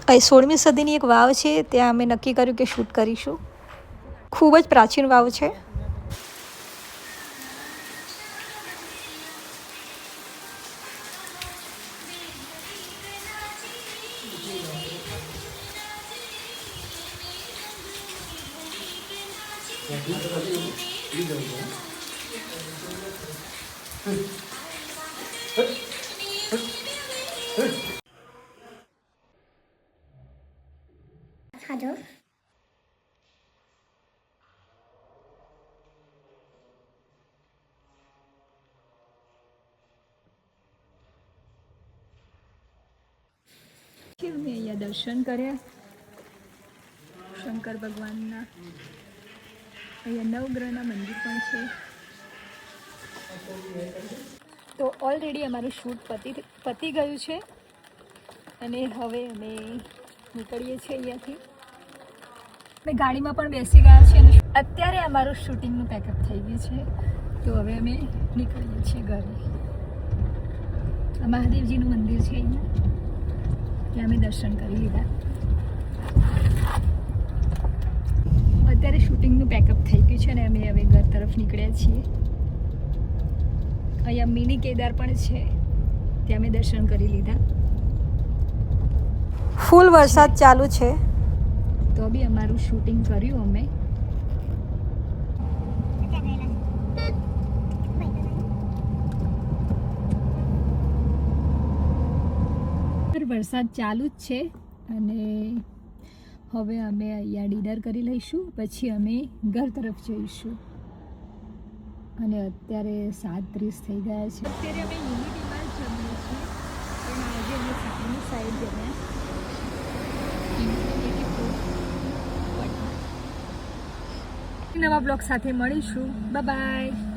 અહીં 16મી સદીની એક વાવ છે, ત્યાં અમે નક્કી કર્યું કે શૂટ કરીશું. ખૂબ જ પ્રાચીન વાવ છે. ખાધો મેં અહીંયા દર્શન કર્યા શંકર ભગવાનના. અહીંયા નવગ્રહના મંદિર પણ છે. તો ઓલરેડી અમારું શૂટ પતી ગયું છે અને હવે અમે નીકળીએ છીએ અહીંયાથી. અમે ગાડીમાં પણ બેસી ગયા છીએ અને અત્યારે અમારું શૂટિંગનું પેકઅપ થઈ ગયું છે. તો હવે અમે નીકળીએ છીએ ઘરે. આ મહાદેવજીનું મંદિર છે અહીંયા, ત્યાં અમે દર્શન કરી લીધા. અત્યારે શૂટિંગનું પેકઅપ થઈ ગયું છે અને અમે હવે ઘર તરફ નીકળ્યા છીએ. અહીંયા મિની કેદાર પણ છે, ત્યાં અમે દર્શન કરી લીધા. ફૂલ વરસાદ ચાલુ છે તો બી અમારું શૂટિંગ કર્યું અમે. વરસાદ ચાલુ જ છે અને હવે અમે અહીંયા ડિનર કરી લઈશું, પછી અમે ઘર તરફ જઈશું. અને અત્યારે 7:30 થઈ ગયા છે. અત્યારે અમે યુનિટીમાં જ જમીએ છીએ, પણ આજે અમે સામેની સાઈડ જમ્યા. નવા બ્લોગ સાથે મળીશું. Bye bye.